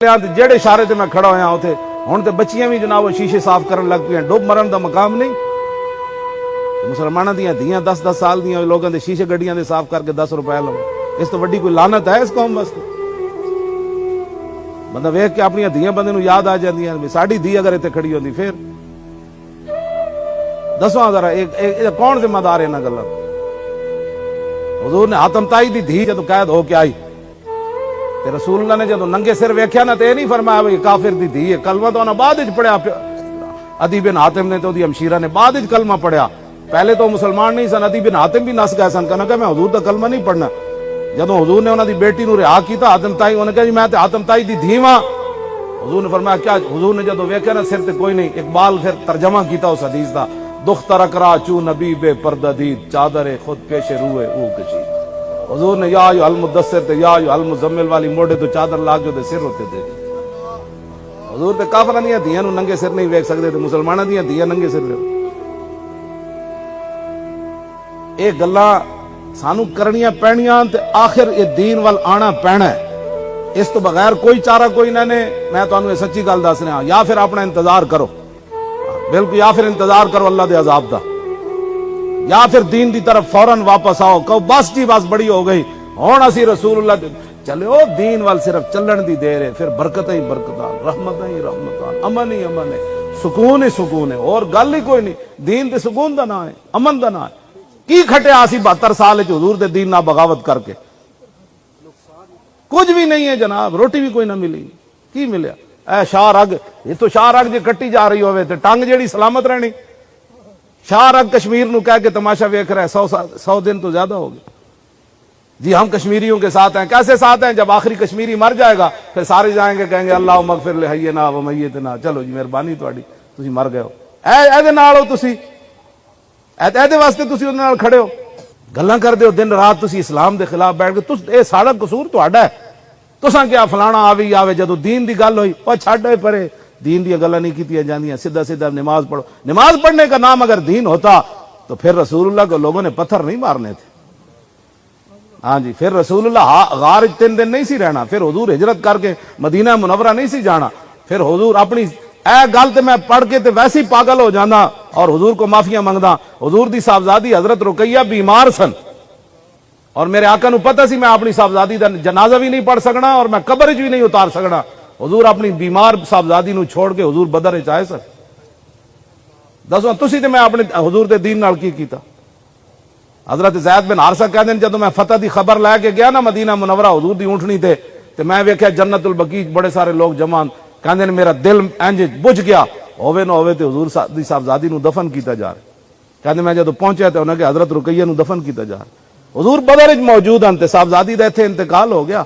جہے اشارے تے میں کھڑا ہویا اتنے ہوں تو بچیاں بھی جناب شیشے صاف کرن لگ پہ ڈب مرن دا مقام نہیں. مسلمانوں دیا دھیاں 10-10 سال دیا لوگوں دے شیشے گڈیاں دے صاف کر کے 10 روپے لو. اس تو وڈی کوئی لعنت ہے اس قوم واسطے؟ بندہ ویکھ کے اپنی دھیاں بندے نو یاد آ جاندیاں ساڈی دھی اگر اتنے کھڑی ہوندی پھر دسو ذرا کون ذمہ دار ہے انہاں گلاں؟ حضور نے حاتم تائی دی دھی جدوں قید ہو کے آئی تے رسول اللہ نے جدو ننگے سر ویکھیا نا تے نہیں فرمایا بھئی کافر دی دھی ہے. کلمہ تو انہاں بعد وچ پڑھیا عدی بن حاتم نے تو دی ہمشیرہ نے بعد وچ کلمہ پڑھیا. پہلے تو مسلمان نہیں سن. عدی بن حاتم بھی نس گئے سن کہ میں حضور دا کلمہ نہیں پڑھنا. جدو حضور نے انہاں دی بیٹی نو رہا کیتا حاتم تائی انہوں نے کہا جی میں تے حاتم تائی دی دھی ہاں. حضور نے فرمایا کیا؟ حضور نے جدو ویکھیا نا سر تے کوئی نہیں. اقبال پھر ترجمہ کیتا اس حدیث دا دختر اکرا چو نبی بے پردہ دید چادر خود پیش روئے او کشید. حضور نے یا ایھا المدثر تے یا ایھا المزمل والی موڑے تو چادر لاگ جو دے سر ہوتے دے. حضور تے کافراں دیاں دھیاں نو ننگے سر نہیں ویکھ سکدے تے مسلماناں دیاں دھیاں ننگے سر ویکھ. اے گلاں سانو کرنیاں پینیاں تے آخر یہ دین وال آنا پینا ہے. اس تو بغیر کوئی چارہ کوئی نہ نے. میں تانوں یہ سچی گل دس رہا یا پھر اپنا انتظار کرو بالکل یا پھر انتظار کرو اللہ دے عذاب دا یا پھر دین دی طرف فوراً واپس آؤ کہو بس جی بس بڑی ہو گئی ہون اسی رسول اللہ چلو دین وال صرف چلن دی دیر ہے. پھر برکتیں ہی برکتاں رحمتیں ہی رحمتاں امن ہی امن ہے سکون ہی سکون ہے. اور گل ہی کوئی نہیں. دین تے سکون دا نا ہے امن دا نا ہے. کی کھٹیا اسی 72 سال حضور دے دین نہ بغاوت کر کے؟ کچھ بھی نہیں ہے جناب. روٹی بھی کوئی نہ ملی. کی ملیا؟ اے شاہ رگ یہ تو شاہ رگ جی کٹی جا رہی ہوئے تے ٹنگ جیڑی سلامت رہنی. شاہ رگ کشمیر نو کہہ کے تماشا ویکھ رہا ہے 100 دن تو زیادہ ہو گئے. جی ہم کشمیریوں کے ساتھ ہیں. کیسے ساتھ ہیں؟ جب آخری کشمیری مر جائے گا پھر سارے جائیں گے کہیں گے اللہ مغفر لحینا و میتنا. چلو جی مہربانی تہاڈی تسی مر گئے ہو. اے نال ہو تسی اے واسطے تسی اودے نال کھڑے ہو گلاں کردے ہو دن رات. تسی اسلام دے خلاف بیٹھ کے اے سارا قصور تہاڈا ہے. تساں کیا فلانا آوے جدو دین دی گل ہوئی او چھڈ ہوئے پرے. دین دی گلاں نہیں کیتیاں جاندیاں. سیدھا سیدھا نماز پڑھو. نماز پڑھنے کا نام اگر دین ہوتا تو پھر رسول اللہ کو لوگوں نے پتھر نہیں مارنے تھے. ہاں جی پھر رسول اللہ غار 3 دن نہیں سی رہنا. پھر حضور ہجرت کر کے مدینہ منورہ نہیں سی جانا. پھر حضور اپنی اے گل تے میں پڑھ کے تے ویسے ہی پاگل ہو جانا اور حضور کو معافیاں منگدا. حضور دی صاحبزادی حضرت رقیہ بیمار سن اور میرے آقا نو پتہ سی میں اپنی صاحبزادی دا جنازہ بھی نہیں پڑھ سکنا اور میں قبر وچ بھی نہیں اتار سکنا. حضور اپنی بیمار صاحبزادی نو چھوڑ کے حضور بدر وچ آئے سن. دسو تسی تے میں اپنے حضور دے دین نال کی کیتا؟ حضرت زید بن حارثہ کہندے نے جدوں میں فتح دی خبر لے کے گیا نا مدینہ منورہ حضور دی اونٹنی تے میں ویکھیا جنت البقیع بڑے سارے لوگ جمع. کہندے نے میرا دل انج بجھ گیا ہوے نہ ہوے تے حضور دی صاحبزادی نو دفن کیتا جا رہا. کہندے میں جدوں پہنچیا تے انہاں کہ حضرت رقیہ نو دفن کیتا جا رہا. حضور بدر وچ موجود ہیں تے صاحبزادی دا ایتھے انتقال ہو گیا.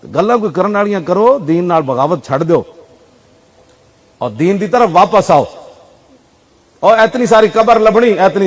گلاں کوئی کرن والیاں کرو. دین نال بغاوت چھڈ دیو اور دین دی طرف واپس آؤ. اور اتنی ساری قبر لبنی اتنی